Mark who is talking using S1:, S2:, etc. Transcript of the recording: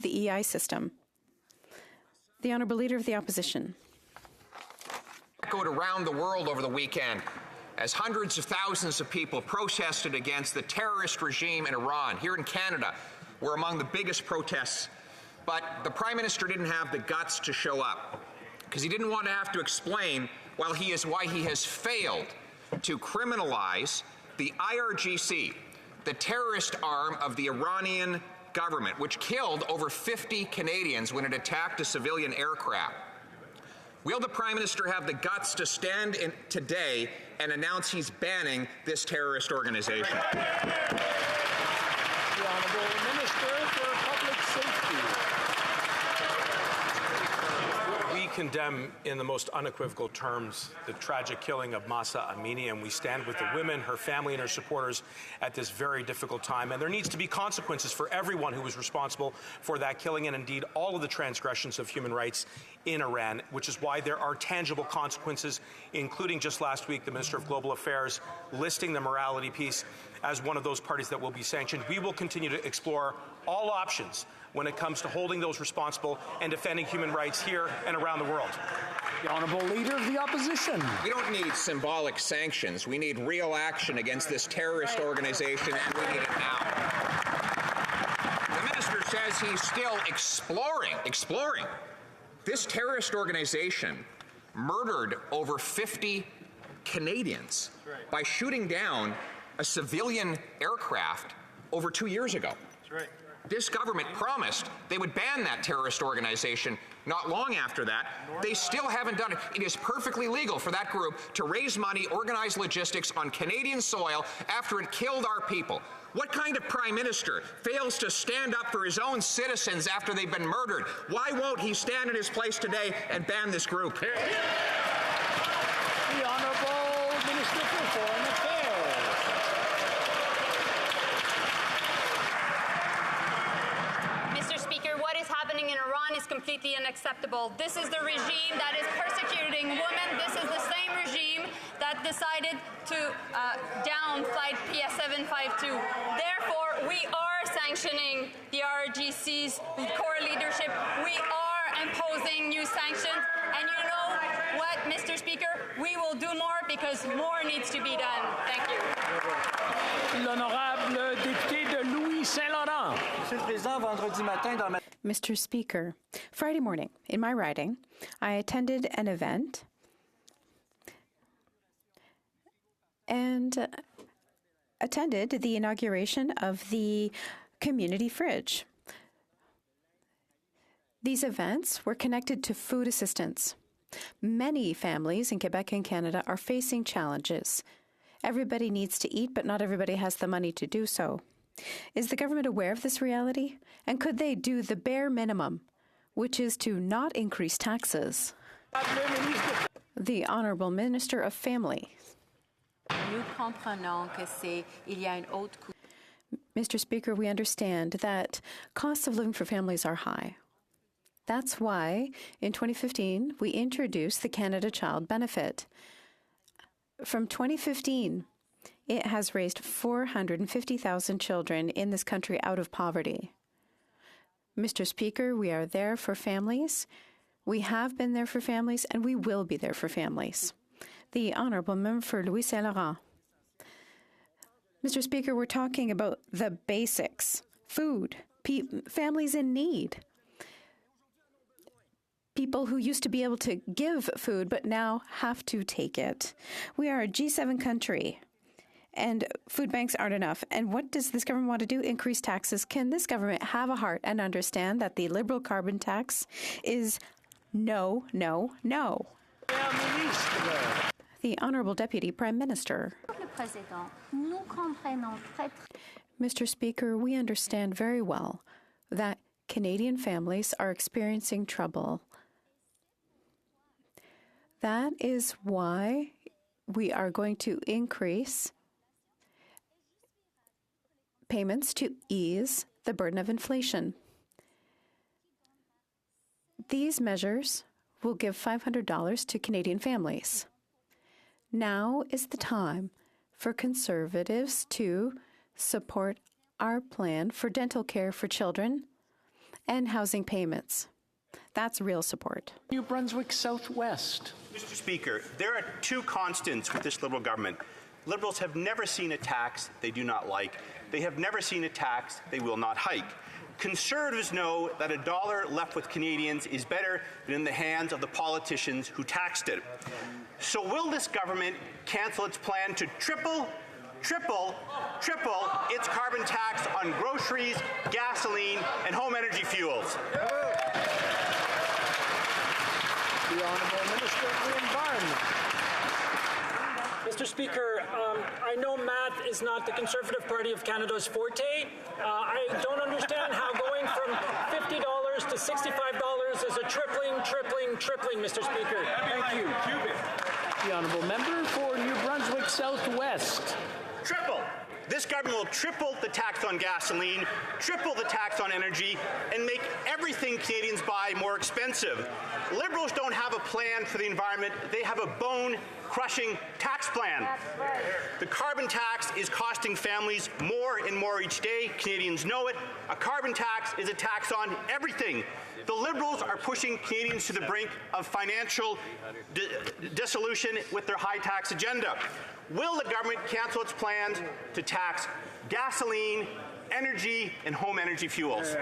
S1: the EI system. The Honourable Leader of the Opposition.
S2: Echoed around the world over the weekend as hundreds of thousands of people protested against the terrorist regime in Iran. Here in Canada, we're among the biggest protests, but the Prime Minister didn't have the guts to show up because he didn't want to have to explain why he has failed to criminalize the IRGC, the terrorist arm of the Iranian government, which killed over 50 Canadians when it attacked a civilian aircraft. Will the Prime Minister have the guts to stand in today and announce he's banning this terrorist organization?
S3: The Honourable Minister for Public Safety.
S4: We condemn in the most unequivocal terms the tragic killing of Mahsa Amini, and we stand with the women, her family, and her supporters at this very difficult time. And there needs to be consequences for everyone who was responsible for that killing and indeed all of the transgressions of human rights in Iran, which is why there are tangible consequences, including just last week the Minister of Global Affairs listing the morality piece as one of those parties that will be sanctioned. We will continue to explore all options when it comes to holding those responsible and defending human rights here and around the world.
S3: The Honourable Leader of the Opposition.
S2: We don't need symbolic sanctions. We need real action against this terrorist organization, and we need it now. The Minister says he's still exploring. This terrorist organization murdered over 50 Canadians by shooting down a civilian aircraft over 2 years ago.
S4: That's right.
S2: This government promised they would ban that terrorist organization not long after that. They still haven't done it. It is perfectly legal for that group to raise money, organize logistics on Canadian soil after it killed our people. What kind of Prime Minister fails to stand up for his own citizens after they've been murdered? Why won't he stand in his place today and ban this group?
S3: The Honourable Minister for Foreign Affairs.
S5: Mr. Speaker, what is happening in Iran is completely unacceptable. This is the regime that is persecuting women. This is the same regime that decided to down flight PS752. Therefore, we are sanctioning the RGC's core leadership. We are imposing new sanctions. And you know what, Mr. Speaker? We will do more because more needs to be done. Thank you.
S3: L'honorable député de Louis-Saint-Laurent.
S6: Monsieur le Président, vendredi matin, dans ma...
S1: Mr. Speaker, Friday morning, in my riding, I attended an event and attended the inauguration of the community fridge. These events were connected to food assistance. Many families in Quebec and Canada are facing challenges. Everybody needs to eat, but not everybody has the money to do so. Is the government aware of this reality? And could they do the bare minimum, which is to not increase taxes? The Honourable Minister of Family. Mr. Speaker, we understand that costs of living for families are high. That's why, in 2015, we introduced the Canada Child Benefit. From 2015, it has raised 450,000 children in this country out of poverty. Mr. Speaker, we are there for families. We have been there for families, and we will be there for families. The Honourable Member for Louis-Saint-Laurent. Mr. Speaker, we're talking about the basics. Food, families in need. People who used to be able to give food but now have to take it. We are a G7 country, and food banks aren't enough. And what does this government want to do? Increase taxes. Can this government have a heart and understand that the Liberal carbon tax is no, no, no? The Honourable Deputy Prime Minister. Mr. Speaker, we understand very well that Canadian families are experiencing trouble. That is why we are going to increase payments to ease the burden of inflation. These measures will give $500 to Canadian families. Now is the time for Conservatives to support our plan for dental care for children and housing payments. That's real support.
S3: New Brunswick Southwest.
S7: Mr. Speaker, there are two constants with this Liberal government. Liberals have never seen a tax they do not like. They have never seen a tax they will not hike. Conservatives know that a dollar left with Canadians is better than in the hands of the politicians who taxed it. So will this government cancel its plan to triple its carbon tax on groceries, gasoline, and home energy fuels?
S3: The Honourable Minister of the Environment.
S8: Mr. Speaker, I know math is not the Conservative Party of Canada's forte. I don't understand how going from $50 to $65 is a tripling, Mr. Speaker.
S3: Thank you. The Honourable Member for New Brunswick Southwest.
S7: Triple. This government will triple the tax on gasoline, triple the tax on energy, and make everything Canadians buy more expensive. Liberals don't have a plan for the environment. They have a bone-crushing tax plan. Right. The carbon tax is costing families more and more each day. Canadians know it. A carbon tax is a tax on everything. The Liberals are pushing Canadians to the brink of financial dissolution with their high tax agenda. Will the government cancel its plans to tax gasoline, energy, and home energy fuels?